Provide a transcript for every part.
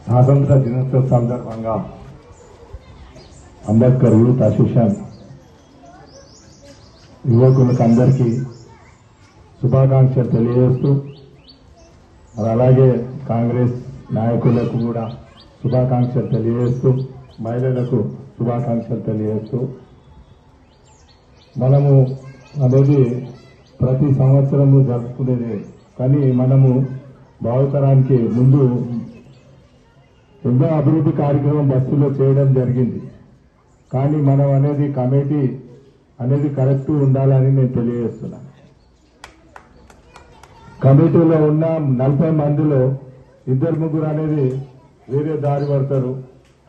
స్వాతంత్ర దినోత్సవ సందర్భంగా అంబేద్కర్ యూత్ అసోసియేషన్ యువకులకు అందరికీ శుభాకాంక్షలు తెలియజేస్తూ మరి అలాగే కాంగ్రెస్ నాయకులకు కూడా శుభాకాంక్షలు తెలియజేస్తూ మహిళలకు శుభాకాంక్షలు తెలియజేస్తూ మనము అనేది ప్రతి సంవత్సరము జరుపుకునేది కానీ మనము భావితరానికి ముందు ఎన్నో అభివృద్ధి కార్యక్రమం బస్సులో చేయడం జరిగింది కానీ మనం అనేది కమిటీ అనేది కరెక్ట్ ఉండాలని నేను తెలియజేస్తున్నాను. కమిటీలో ఉన్న 40 మందిలో 2-3 అనేది వేరే దారి పడతారు.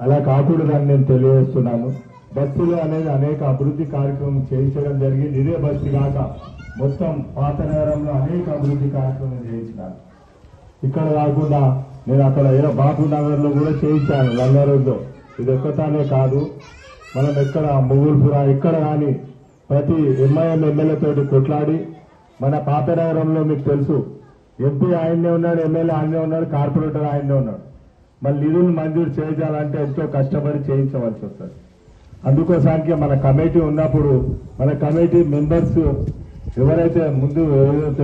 అలా కాకూడదని నేను తెలియజేస్తున్నాను. బస్సులో అనేది అనేక అభివృద్ధి కార్యక్రమం చేయించడం జరిగింది. ఇదే బస్సు కాక మొత్తం పాత నగరంలో అనేక అభివృద్ధి కార్యక్రమం చేయించినాను. ఇక్కడ కాకుండా నేను అక్కడ బాపు నగర్ లో కూడా చేయించాను లంగారెడ్డిలో. ఇది ఒక్కటానే కాదు, మనం ఎక్కడ ముగుల్పుర ఎక్కడ కానీ ప్రతి ఎంఐఎం ఎమ్మెల్యేతోటి కొట్లాడి మన పాత నగరంలో మీకు తెలుసు ఎంపీ ఆయన్నే ఉన్నాడు, ఎమ్మెల్యే ఆయనే ఉన్నాడు, కార్పొరేటర్ ఆయనే ఉన్నాడు. మళ్ళీ నిధులు మంజూరు చేయించాలంటే ఎంతో కష్టపడి చేయించవలసి వస్తుంది. అందుకోసానికి మన కమిటీ ఉన్నప్పుడు మన కమిటీ మెంబర్స్ ఎవరైతే ముందు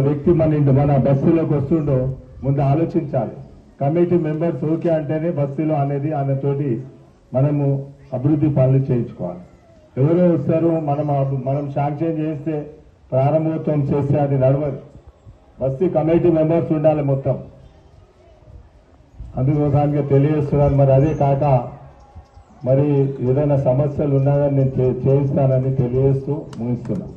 వ్యక్తి మన బస్సులోకి వస్తుండో ముందు ఆలోచించాలి. కమిటీ మెంబర్స్ ఓకే అంటేనే బస్సులో అనేది ఆయనతోటి మనము అభివృద్ధి పనులు చేయించుకోవాలి. ఎవరో వస్తారు మనం శాంక్షన్ చేస్తే ప్రారంభోత్సవం చేస్తే అది నడవదు. బస్సు కమిటీ మెంబర్స్ ఉండాలి మొత్తం. అందుకోసానికి తెలియజేస్తున్నాను. మరి అదే కాక మరి ఏదైనా సమస్యలు ఉన్నాయని నేను చేయిస్తానని తెలియజేస్తూ ముగిస్తున్నాను.